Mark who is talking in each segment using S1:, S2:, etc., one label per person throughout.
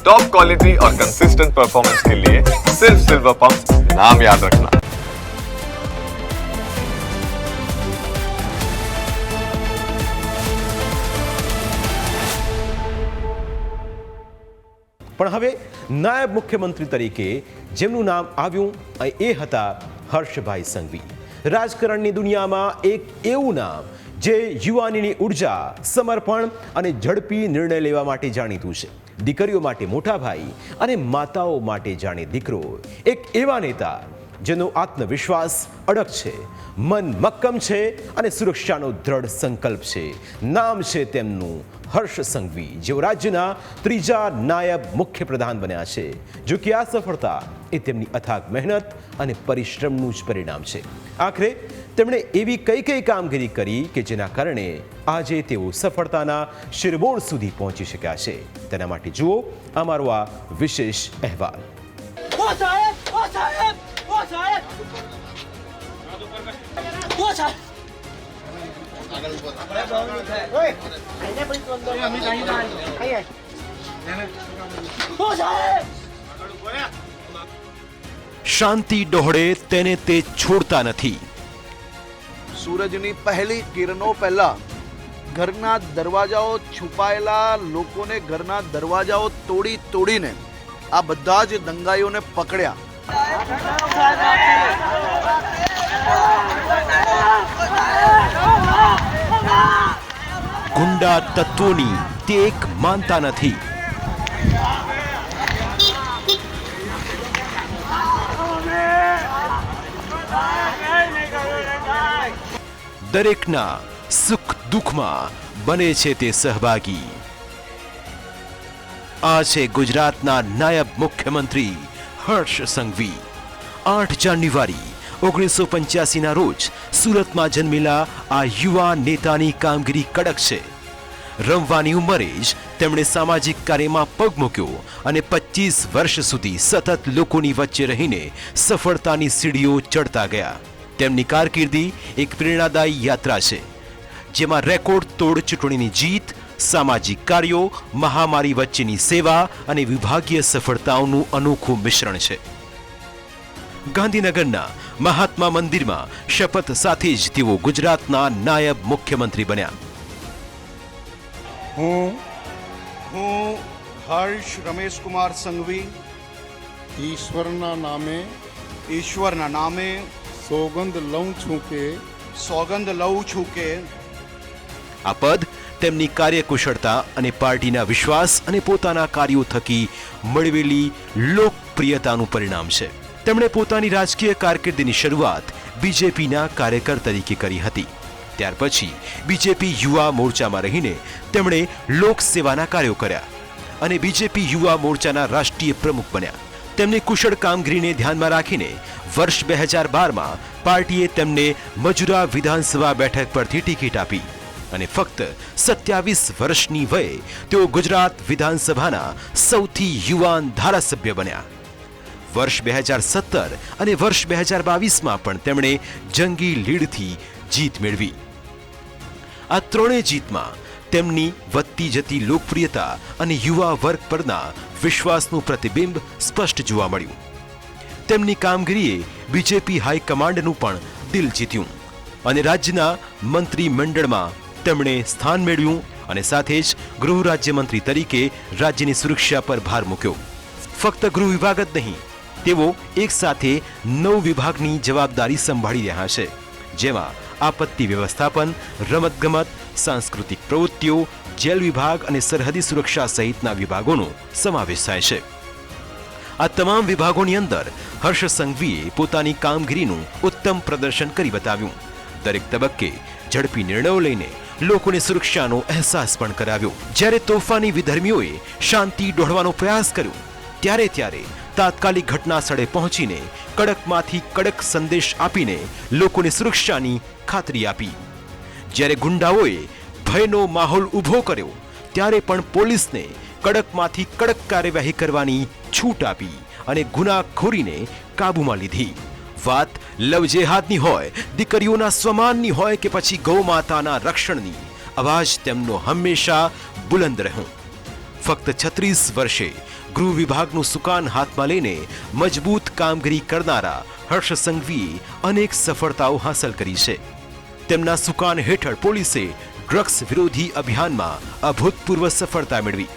S1: Top quality और consistent performance के लिए सिर्फ सिल्वर पंप नाम याद रखना।
S2: પણ હવે નાયબ મુખ્યમંત્રી તરીકે જેમનું નામ આવ્યું એ હતા હર્ષભાઈ સંઘવી। રાજકારણની દુનિયામાં એક એવું નામ જે યુવાનીની ઉર્જા, સમર્પણ અને ઝડપી નિર્ણય લેવા માટે જાણીતું છે। દીકરીઓ માટે મોટા ભાઈ અને માતાઓ માટે જાણે દીકરો। એક એવા નેતા જેનો આત્મવિશ્વાસ અડગ છે, મન મક્કમ છે અને સુરક્ષાનો દ્રઢ સંકલ્પ છે। નામ છે તેમનું હર્ષ સંઘવી, જેઓ રાજ્યના ત્રીજા નાયબ મુખ્યપ્રધાન બન્યા છે। જો કે આ સફળતા એ તેમની અથાગ મહેનત અને પરિશ્રમનું જ પરિણામ છે। આખરે તેમણે એવી કઈ કામગીરી કરી કે જેના કારણે આજે તેઓ સફળતાના શિરમોર સુધી પહોંચી શક્યા છે। તેના માટે જુઓ અમારો આ વિશેષ અહેવાલ। શાંતિ ડહોળે તેને તે છોડતા નથી।
S3: સૂરજની પહેલી કિરણો પહેલા ઘરના દરવાજાઓ છુપાયેલા લોકોને ઘરના દરવાજાઓ તોડીને આ બધા જ દંગાઈઓને પકડ્યા।
S2: ગુંડા તત્વોની તે એક માનતા નથી। દરેકના સુખ દુઃખમાં બને છે તે સહભાગી। આ છે ગુજરાતના નાયબ મુખ્યમંત્રી હર્ષ સંઘવી। 8 જાન્યુઆરી 1985ના રોજ સુરતમાં જન્મેલા આ યુવા નેતાની કામગીરી કડક છે। રમવાની ઉંમરે જ તેમણે સામાજિક કાર્યમાં પગ મૂક્યો અને 25 વર્ષ સુધી સતત લોકોની વચ્ચે રહીને સફળતાની સીડીઓ ચડતા ગયા। તેમની કારકિર્દી એક પ્રેરણાદાયી યાત્રા છે, જેમાં રેકોર્ડ તોડ ચૂંટણીની જીત, સામાજિક કાર્યો, મહામારી વચ્ચેની સેવા અને વિભાગીય સફળતાઓનું અનોખું મિશ્રણ છે। ગાંધીનગરના મહાત્મા મંદિરમાં શપથ સાથે જ તેઓ ગુજરાતના નાયબ મુખ્યમંત્રી બન્યા।
S3: હું હર્ષ રમેશ કુમાર સંઘવી
S4: ઈશ્વરના નામે સોગંદ લઉં છું કે
S2: આ પદ તેમની કાર્યકુશળતા અને પાર્ટીના વિશ્વાસ અને પોતાના કાર્યો થકી મળેલી લોકપ્રિયતાનું પરિણામ છે। તેમણે પોતાની રાજકીય કારકિર્દીની શરૂઆત બીજેપીના કાર્યકર તરીકે કરી હતી। ત્યાર પછી બીજેપી યુવા મોરચામાં રહીને તેમણે લોકસેવાના કાર્યો કર્યા અને બીજેપી યુવા મોરચાના રાષ્ટ્રીય પ્રમુખ બન્યા। તેમની કુશળ કામગીરીને ધ્યાનમાં રાખીને વર્ષ 2012માં પાર્ટીએ તેમને મજુરા વિધાનસભા બેઠક પરથી ટિકિટ આપી અને ફક્ત 27 વર્ષની વયે તેઓ ગુજરાત વિધાનસભાના સૌથી યુવાન ધારાસભ્ય બન્યા। વર્ષ 2017 અને વર્ષ 2022માં પણ તેમણે જંગી લીડથી જીત મેળવી। આ ત્રણેય જીતમાં તેમની વધતી જતી લોકપ્રિયતા અને યુવા વર્ગ પરના વિશ્વાસનું પ્રતિબિંબ સ્પષ્ટ જોવા મળ્યું। તેમની કામગીરીએ બીજેપી હાઈકમાન્ડનું પણ દિલ જીત્યું અને રાજ્યના મંત્રીમંડળમાં તેમણે સ્થાન મેળવ્યું અને સાથે જ ગૃહ રાજ્યમંત્રી તરીકે રાજ્યની સુરક્ષા પર ભાર મૂક્યો। ફક્ત ગૃહ વિભાગ જ નહીં, તેઓ એક સાથે 9 વિભાગની જવાબદારી સંભાળી રહ્યા છે, જેમાં આપત્તિ વ્યવસ્થાપન, રમતગમત, સાંસ્કૃતિક પ્રવૃત્તિઓ, જેલ વિભાગ અને સરહદી સુરક્ષા સહિતના વિભાગોનો સમાવેશ થાય છે। આ તમામ વિભાગોની અંદર હર્ષ સંઘવીએ પોતાની કામગીરીનું ઉત્તમ પ્રદર્શન કરી બતાવ્યું। દરેક તબક્કે ઝડપી નિર્ણયો લઈને લોકોને સુરક્ષાનો અહેસાસ પણ કરાવ્યો। જ્યારે તોફાની વિધર્મીઓએ શાંતિ દોહડવાનો પ્રયાસ કર્યો, ત્યારે તાત્કાલિક ઘટના સ્થળે પહોંચીને કડકમાંથી કડક સંદેશ આપીને લોકોને સુરક્ષાની ખાતરી આપી। જ્યારે ગુંડાઓએ ભયનો માહોલ ઊભો કર્યો, ત્યારે પણ પોલીસને કડકમાંથી કડક કાર્યવાહી કરવાની છૂટ આપી અને ગુનાખોરીને કાબૂમાં લીધી। વાત લવ જેહાદની હોય, દીકરીઓના સ્વમાનની હોય કે પછી ગૌ માતાના રક્ષણની, અવાજ તેમનો હંમેશા બુલંદ રહ્યો। ફક્ત 36 વર્ષે ગૃહ વિભાગનું સુકાન હાથમાં લઈને મજબૂત કામગીરી કરનારા હર્ષ સંઘવીએ અનેક સફળતાઓ હાંસલ કરી છે. તેમના સુકાન હેઠળ પોલીસે ડ્રગ્સ વિરોધી અભિયાનમાં અભૂતપૂર્વ સફળતા મેળવી.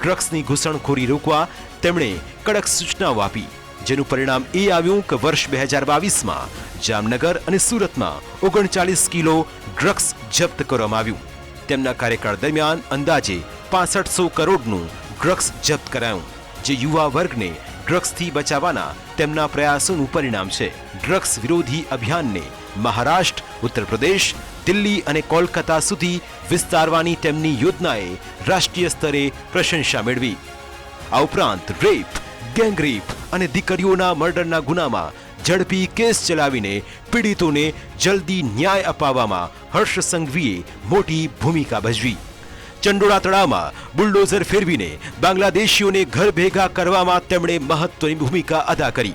S2: ડ્રગ્સની ઘૂસણખોરી રોકવા તેમણે કડક સૂચનાઓ આપી, જેનું પરિણામ એ આવ્યું કે વર્ષ 2022માં જામનગર અને સુરતમાં 39 કિલો ડ્રગ્સ જપ્ત કરવામાં આવ્યું. તેમના કાર્યકાળ દરમિયાન અંદાજે 6500 કરોડનું ડ્રગ્સ જપ્ત કરાયું, જે યુવા વર્ગને ડ્રગ્સથી બચાવવાના તેમના પ્રયાસોનું પરિણામ છે. ડ્રગ્સ વિરોધી અભિયાનને મહારાષ્ટ્ર, ઉત્તર પ્રદેશ, દિલ્હી અને કોલકાતા સુધી વિસ્તારવાની તેમની યોજનાએ રાષ્ટ્રીય સ્તરે પ્રશંસા મેળવી. આ ઉપરાંત રેપ, ગેંગરેપ અને દીકરીઓના મર્ડરના ગુનામાં ઝડપી કેસ ચલાવીને પીડિતોને જલ્દી ન્યાય અપાવવામાં હર્ષ સંઘવીએ મોટી ભૂમિકા ભજવી. ચંડોળા તળાવમાં બુલડોઝર ફેરવીને બાંગ્લાદેશીઓને ઘર ભેગા કરવામાં તેમણે મહત્વની ભૂમિકા અદા કરી.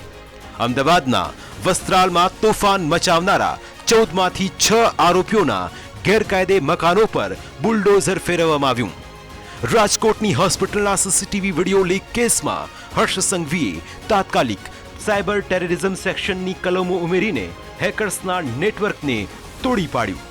S2: અમદાવાદના વસ્ત્રાલમાં તોફાન મચાવનારા 14માંથી 6 આરોપીઓના ગેરકાયદે મકાનો પર બુલડોઝર ફેરવવામાં આવ્યું. રાજકોટની હોસ્પિટલના સીસીટીવી વિડીયો લીક કેસમાં હર્ષ સંઘવીએ તાત્કાલિક સાયબર ટેરરિઝમ સેક્શનની કલમો ઉમેરીને હેકર્સના નેટવર્કને તોડી પાડ્યું.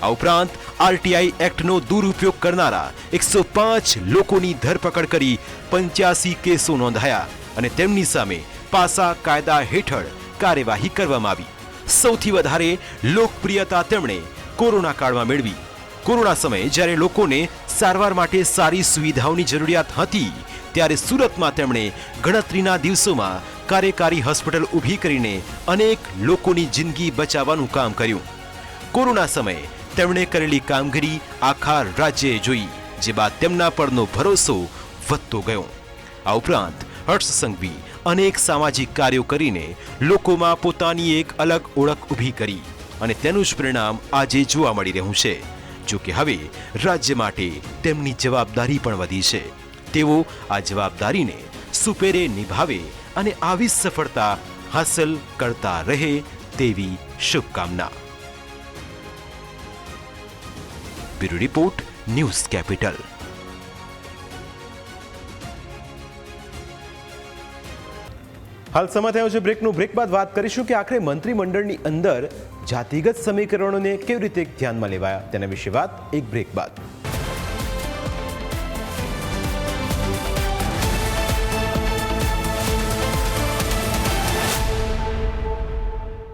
S2: આ ઉપરાંત આરટીઆઈ એક્ટનો દુરુપયોગ કરનારા 105 લોકોની ધરપકડ કરી 85 કેસો નોંધાયા અને તેમની સામે પાસા કાયદા હેઠળ કાર્યવાહી કરવામાં આવી. સૌથી વધારે લોકપ્રિયતા તેમણે કોરોના કાળમાં મેળવી. કોરોના સમયે જ્યારે લોકોને સારવાર માટે સારી સુવિધાઓની જરૂરિયાત હતી, ત્યારે સુરતમાં તેમણે ગણતરીના દિવસોમાં કાર્યકારી હોસ્પિટલ ઊભી કરીને અનેક લોકોની જિંદગી બચાવવાનું કામ કર્યું. કોરોના સમયે તેમણે કરેલી કામગીરી આખા રાજ્યએ જોઈ, જે બાદ તેમના પરનો ભરોસો વધતો ગયો. આ ઉપરાંત હર્ષ સંઘવી અનેક સામાજિક કાર્યો કરીને લોકોમાં પોતાની એક અલગ ઓળખ ઊભી કરી અને તેનું જ પરિણામ આજે જોવા મળી રહ્યું છે. જો કે હવે રાજ્ય માટે તેમની જવાબદારી પણ વધી છે. તેઓ આ જવાબદારીને સુપેરે નિભાવે અને આવી સફળતા હાંસલ કરતા રહે તેવી શુભકામના. Bureau report, news capital. હાલ સમય થયો છે બ્રેકનું. બ્રેક બાદ વાત કરીશું કે આખરે મંત્રીમંડળની અંદર જાતિગત સમીકરણોને કેવી રીતે ધ્યાનમાં લેવાયા તેના વિશે વાત એક બ્રેક બાદ.